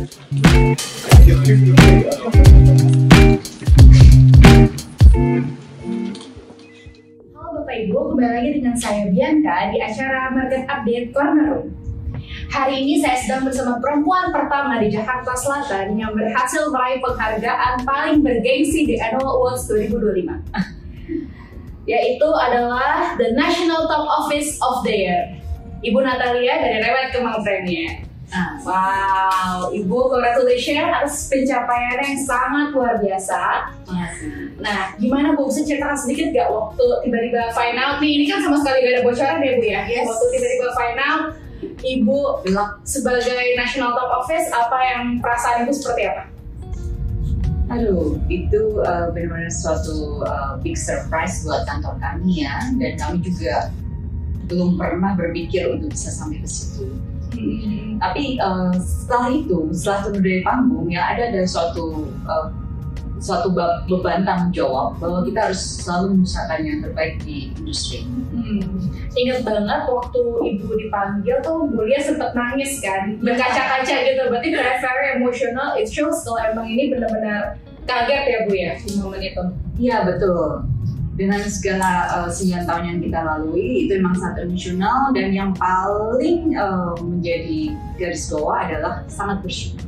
Halo Bapak Ibu, kembali lagi dengan saya Bianca di acara Market Update Corner Room. Hari ini saya sedang bersama perempuan pertama di Jakarta Selatan yang berhasil meraih penghargaan paling bergengsi di Annual Awards 2025. Yaitu adalah The National Top Office of the Year, Ibu Natalia dari Rewet Kemang Premier. Wow, Ibu, congratulations atas pencapaiannya yang sangat luar biasa. Nah, gimana Bu, bisa ceritakan sedikit gak waktu tiba-tiba final nih? Ini kan sama sekali gak ada bocoran ya Bu ya? Yes. Waktu tiba-tiba final, Ibu sebagai National Top Office, apa yang perasaan Ibu seperti apa? Aduh, itu benar-benar suatu big surprise buat kantor kami ya, dan kami juga belum pernah berpikir untuk bisa sampai ke situ. Tapi setelah turun dari panggung ya ada suatu beban tanggung jawab bahwa kita harus selalu mengusahakan yang terbaik di industri. Ingat banget waktu Ibu dipanggil tuh Bu Lia sempat nangis kan, berkaca-kaca gitu, berarti very emotional. It shows kalau emang ini benar-benar kaget ya Bu ya di momen itu. Iya betul. Dengan segala 9 tahun yang kita lalui itu memang sangat emosional, dan yang paling menjadi garis bawah adalah sangat bersyukur.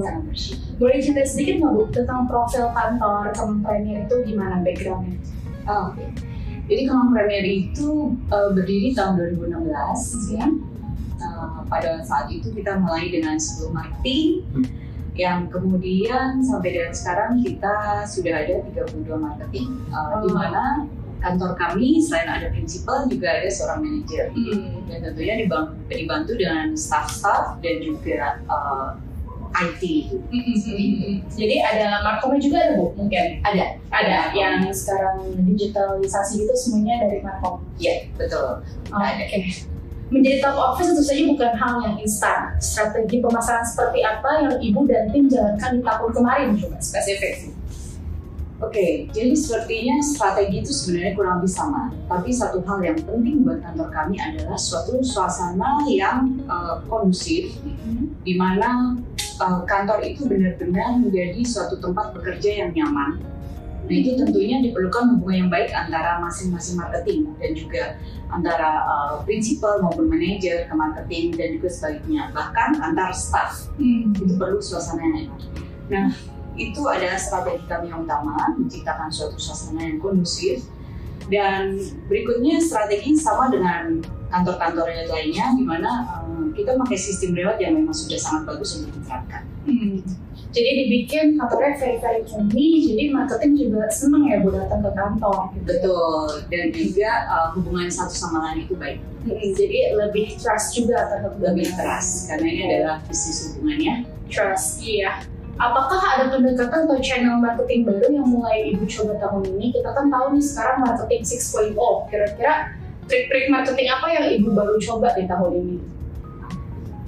Sangat bersyukur. Boleh cerita sedikit nggak Bu tentang profil kantor Kemang Premier itu gimana backgroundnya? Oke. Jadi Kemang Premier itu berdiri tahun 2016 ya. Pada saat itu kita mulai dengan 10 marketing, yang kemudian sampai dengan sekarang kita sudah ada 32 marketing, di mana kantor kami selain ada prinsipal juga ada seorang manajer, dan tentunya dibantu dengan staff dan juga IT. Jadi ada markomnya juga ada Bu? Mungkin ada yang sekarang digitalisasi itu semuanya dari markom? Iya betul. Oke. Menjadi top office tentu saja bukan hal yang instan. Strategi pemasaran seperti apa yang Ibu dan tim jalankan di tahun kemarin coba spesifik? Oke, jadi sepertinya strategi itu sebenarnya kurang lebih sama. Tapi satu hal yang penting buat kantor kami adalah suatu suasana yang kondusif, di mana kantor itu benar-benar menjadi suatu tempat bekerja yang nyaman. Nah itu tentunya diperlukan hubungan yang baik antara masing-masing marketing dan juga antara prinsipal maupun manajer ke marketing dan juga sebaliknya, bahkan antar staff. Itu perlu suasana yang enak. Nah itu adalah strategi kami yang utama, menciptakan suatu suasana yang kondusif. Dan berikutnya strategi sama dengan kantor-kantor yang lainnya, di mana kita pakai sistem reward yang memang sudah sangat bagus untuk diterapkan. Jadi dibikin kantornya very friendly, jadi marketing juga seneng ya Bu datang ke kantor. Betul, dan juga hubungan satu sama lain itu baik. Jadi lebih trust juga terhadap lebih trust, karena ini adalah bisnis hubungannya. Trust, iya. Apakah ada pendekatan atau channel marketing baru yang mulai Ibu coba tahun ini? Kita kan tahu nih sekarang marketing 6.0. Kira-kira trik-trik marketing apa yang Ibu baru coba di tahun ini?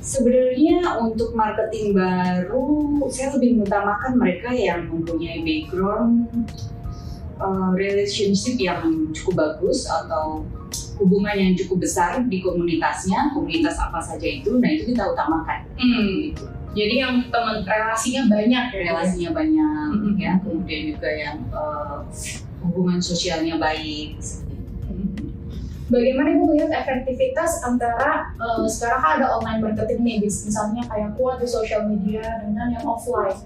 Sebenarnya untuk marketing baru, saya lebih mengutamakan mereka yang mempunyai background relationship yang cukup bagus atau hubungan yang cukup besar di komunitasnya, komunitas apa saja itu, nah itu kita utamakan. Gitu. Jadi yang teman relasinya banyak, ya, kemudian juga yang hubungan sosialnya baik. Bagaimana Ibu melihat efektivitas antara sekarang kan ada online marketing nih, misalnya kayak kuat di social media dengan yang offline.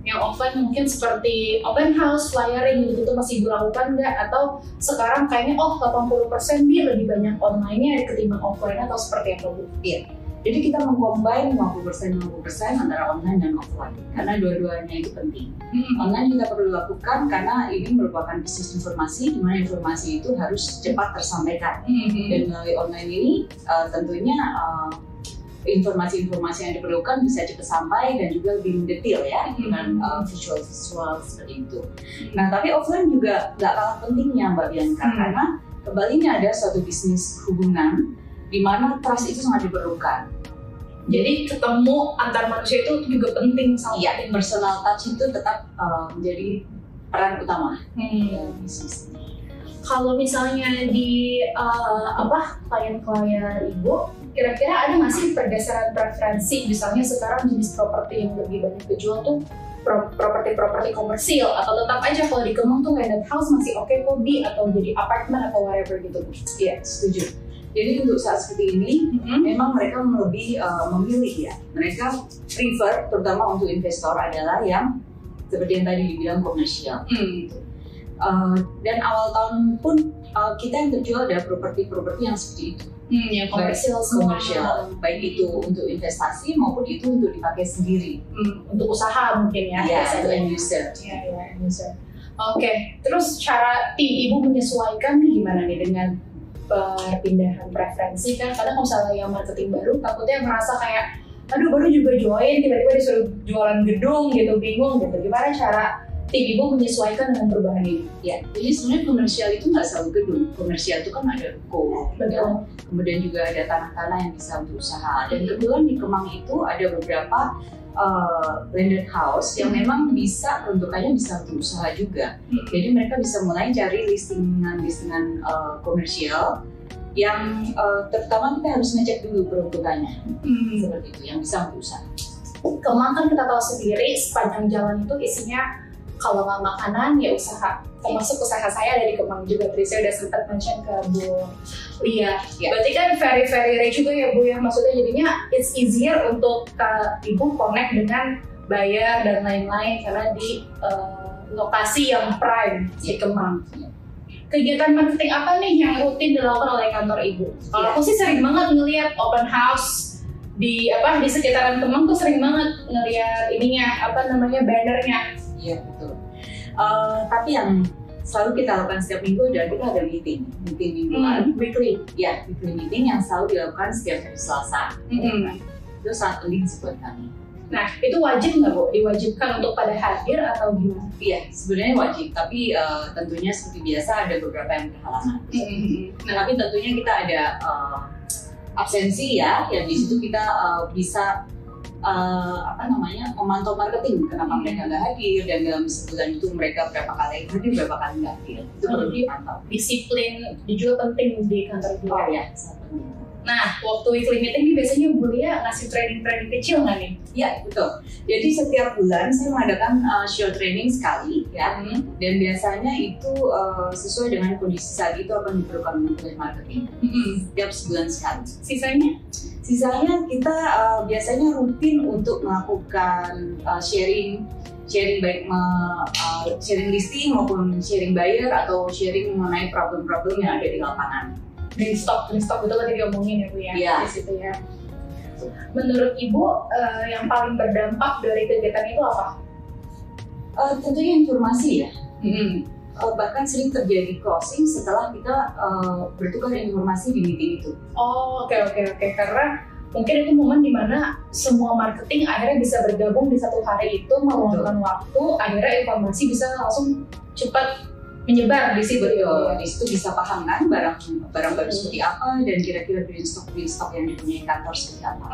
Yang offline mungkin seperti open house, flyering gitu masih dilakukan nggak? Atau sekarang kayaknya 80% dia lebih banyak online-nya ketimbang offline, atau seperti apa Bu? Iya. Jadi kita mengcombine 50% antara online dan offline, karena dua-duanya itu penting. Online kita perlu lakukan karena ini merupakan bisnis informasi, di mana informasi itu harus cepat tersampaikan. Dan melalui online ini tentunya informasi-informasi yang diperlukan bisa cepat sampai dan juga lebih mendetail ya, dengan visual seperti itu. Nah tapi offline juga nggak kalah pentingnya Mbak Bianca, karena kembali ini ada suatu bisnis hubungan di mana trust itu sangat diperlukan. Jadi ketemu antar manusia itu juga penting. Iya, personal touch itu tetap menjadi peran utama dalam bisnis ini. Kalau misalnya di klien-klien Ibu, kira-kira ada nggak sih pergeseran preferensi, misalnya sekarang jenis properti yang lebih banyak dijual tuh properti komersil, atau tetap aja kalau di Kemang tuh landed house masih oke kok Bi, atau jadi apartemen atau whatever gitu? Iya, setuju. Jadi untuk saat seperti ini, memang mereka lebih memilih ya. Mereka prefer, terutama untuk investor adalah yang seperti yang tadi dibilang komersial. Dan awal tahun pun kita yang terjual ada properti yang seperti itu. Yang komersial, baik itu untuk investasi maupun itu untuk dipakai sendiri. Untuk usaha mungkin ya? Iya, untuk end user. Iya, end user. Oke, terus cara tim ibu menyesuaikan nih gimana nih dengan perpindahan preferensi kan? Karena kalau misalnya yang marketing baru, takutnya merasa kayak, aduh baru juga join, tiba-tiba disuruh jualan gedung gitu, bingung gitu. Gimana cara tim ibu menyesuaikan dengan perubahan ini? Ya, jadi sebenarnya komersial itu nggak selalu gedung. Komersial itu kan ada ruko, ya. Kemudian juga ada tanah-tanah yang bisa untuk usaha. Dan kebetulan di Kemang itu ada beberapa landed house yang memang bisa peruntukannya bisa untuk usaha juga. Jadi mereka bisa mulai cari listingan komersial yang terutama kita harus ngecek dulu peruntukannya seperti itu yang bisa untuk usaha. Kemang kan kita tahu sendiri sepanjang jalan itu isinya kalau nggak makanan ya usaha, termasuk usaha saya dari Kemang juga. Tadi saya udah sempat mention ke Bu Lia. Berarti kan very rare juga ya Bu ya, maksudnya jadinya it's easier untuk ibu connect dengan buyer dan lain-lain karena di lokasi yang prime di Kemang. Kegiatan marketing apa nih yang rutin dilakukan oleh kantor ibu? Kalau aku sih sering banget ngelihat open house di sekitaran Kemang tuh, sering banget ngelihat bannernya. Iya, betul. Tapi yang selalu kita lakukan setiap minggu adalah kita ada meeting mingguan, weekly meeting yang selalu dilakukan setiap hari Selasa. Itu sangat penting buat kami. Nah, itu wajib nggak Bu? Diwajibkan untuk pada hadir atau gimana? Iya, sebenarnya wajib, tapi tentunya seperti biasa ada beberapa yang berhalangan. Nah, tapi tentunya kita ada absensi ya, yang di situ kita bisa memantau marketing, kenapa mereka nggak hadir, dan dalam sebulan itu mereka berapa kali hadir, berapa kali nggak hadir, itu perlu dipantau. Disiplin juga penting di kantor juga. Oh ya, sangat penting. Nah, waktu weekly meeting ini biasanya Bu Lia ngasih training kecil nggak nih? Iya, betul. Jadi setiap bulan saya mengadakan show training sekali ya, dan biasanya itu sesuai dengan kondisi saat itu akan diperlukan oleh marketing. Setiap sebulan sekali. Sisanya kita biasanya rutin untuk melakukan sharing baik sharing listing maupun sharing buyer atau sharing mengenai problem-problem yang ada di lapangan. Green stock itu tadi diomongin ya Bu ya? Iya. Di situ ya. Menurut Ibu yang paling berdampak dari kegiatan itu apa? Tentunya informasi ya. Bahkan sering terjadi closing setelah kita bertukar informasi di meeting itu. Oh, oke. Karena mungkin itu momen dimana semua marketing akhirnya bisa bergabung di satu hari itu, meluangkan waktu, akhirnya informasi bisa langsung cepat menyebar di situ. Di situ bisa paham kan barang baru seperti apa dan kira-kira green stock yang dipunyai kantor seperti apa.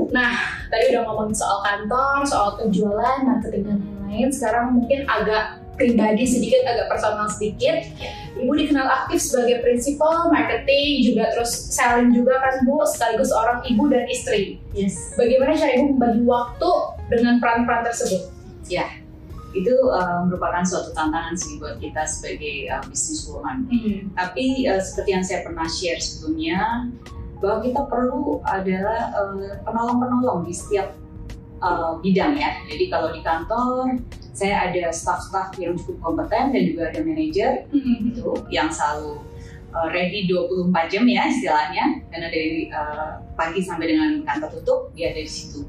Nah, tadi udah ngomongin soal kantor, soal penjualan, marketing dan lain-lain. Sekarang mungkin agak pribadi sedikit, agak personal sedikit. Ibu dikenal aktif sebagai prinsipal marketing, juga terus selling juga kan Bu, sekaligus seorang ibu dan istri. Yes. Bagaimana cara Ibu membagi waktu dengan peran-peran tersebut? Ya, itu merupakan suatu tantangan sih buat kita sebagai businesswoman. Tapi seperti yang saya pernah share sebelumnya, bahwa kita perlu adalah penolong-penolong di setiap bidang ya. Jadi kalau di kantor, saya ada staff-staff yang cukup kompeten dan juga ada manajer itu yang selalu ready 24 jam ya istilahnya, karena dari pagi sampai dengan kantor tutup dia ada di situ.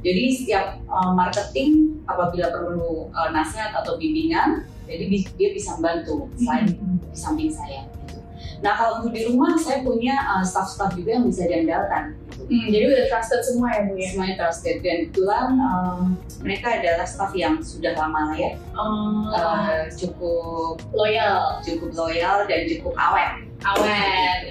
Jadi setiap marketing apabila perlu nasihat atau bimbingan, jadi dia bisa membantu selain di samping saya. Gitu. Nah kalau untuk di rumah saya punya staff-staff juga yang bisa diandalkan. Gitu. Jadi udah trusted semua ya Bu ya? Semuanya trusted, dan kebetulan mereka adalah staff yang sudah lama lah ya, cukup loyal dan cukup awet.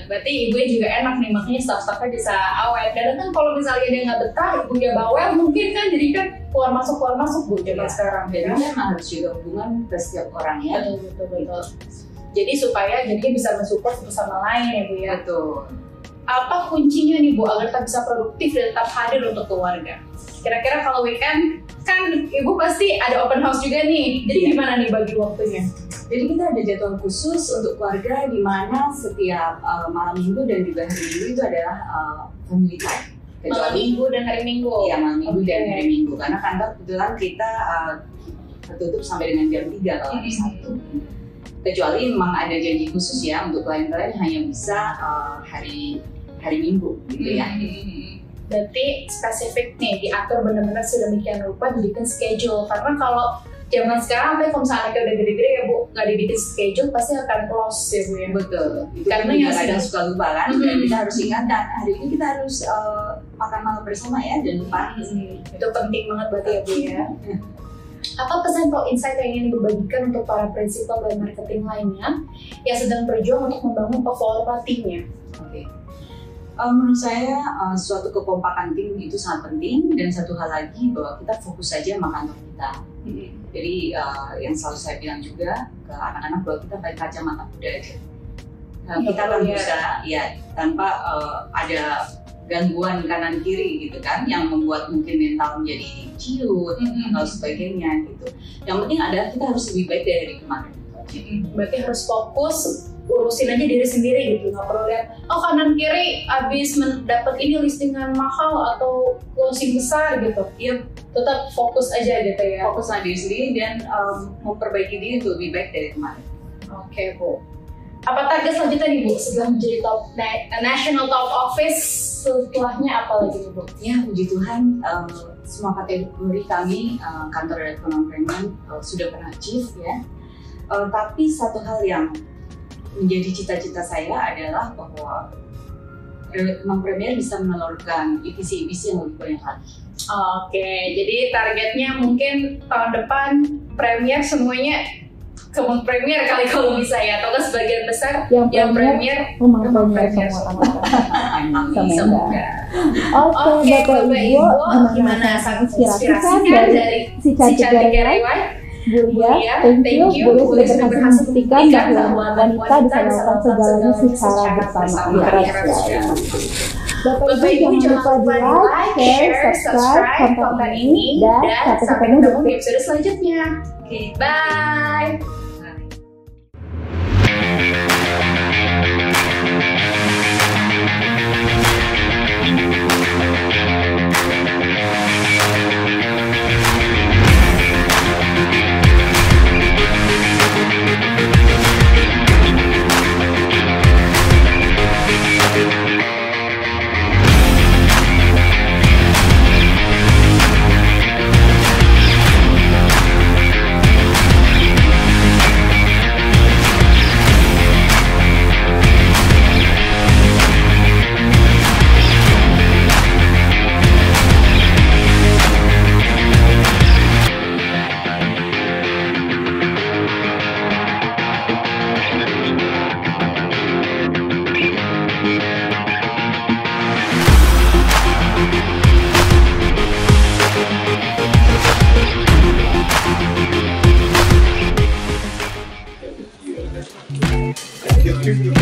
Berarti ibunya juga enak nih, makanya staff-staffnya bisa awet. Kadang kan kalau misalnya dia nggak betah, ibunya bawel mungkin kan jadi kan keluar masuk Bu zaman sekarang. Jadi memang harus juga hubungan ke setiap orang ya. Betul. Jadi supaya jadinya bisa mensupport satu sama lain ya Bu ya. Betul. apa kuncinya nih Bu agar kita bisa produktif dan tetap hadir untuk keluarga? Kira-kira kalau weekend kan Ibu pasti ada open house juga nih, jadi gimana nih bagi waktunya? Jadi kita ada jadwal khusus untuk keluarga di mana setiap malam minggu dan juga hari minggu itu adalah family time. Malam minggu dan hari minggu? Iya, malam minggu dan hari minggu. Karena kantor kebetulan kita tertutup sampai dengan jam 3 kalau hari Sabtu. Kecuali memang ada janji khusus ya untuk klien-klien hanya bisa hari minggu gitu ya. Berarti spesifik nih diatur benar-benar sedemikian rupa dibikin schedule, karena kalau zaman sekarang kalau misalnya anaknya udah gede-gede ya Bu, nggak dibikin schedule pasti akan lost ya Bu ya. Betul. Itu karena yang kadang suka lupa kan, dan kita harus ingat dan hari ini kita harus makan malam bersama ya, dan lupa. Itu penting banget berarti ya Bu ya. Apa pesan atau insight yang ingin Ibu bagikan untuk para prinsipal dan marketing lainnya yang sedang berjuang untuk membangun performa timnya? Oke. Menurut saya suatu kekompakan tim itu sangat penting, dan satu hal lagi bahwa kita fokus saja sama kantor kita. Jadi yang selalu saya bilang juga ke anak-anak bahwa kita pakai kacamata kuda aja. Kita akan bisa ya tanpa ada gangguan kanan kiri gitu kan, yang membuat mungkin mental menjadi ciut atau sebagainya gitu. Yang penting adalah kita harus lebih baik dari kemarin. Berarti harus fokus urusin aja diri sendiri gitu, nggak perlu lihat oh kanan kiri abis mendapat ini listingan mahal atau closing besar gitu. Ya tetap fokus aja gitu ya. Fokus sama diri sendiri dan memperbaiki diri untuk lebih baik dari kemarin. Oke Bu. Apa target selanjutnya nih Bu setelah menjadi national top office, setelahnya apa lagi nih Bu? Ya puji Tuhan semua kategori kami kantor ekonomi premium sudah pernah achieve ya. Tapi satu hal yang menjadi cita-cita saya adalah bahwa Ekonomi Premier bisa menelurkan EPC yang lebih banyak lagi. Oke, jadi targetnya mungkin tahun depan Premier semuanya Kemang Premier kali kalau bisa ya, atau sebagian besar yang Premier Kemang Premier semua. Semoga. Oke, Bapak Ibu, gimana sangat inspirasi dari si cantik Rewai? Bulia, thank you. Bulia sudah berhasil membuktikan bahwa wanita bisa melakukan segalanya secara bersama. Bapak Ibu jangan lupa di like, share, subscribe konten ini, dan sampai ketemu di episode selanjutnya. Oke, bye. Thank you.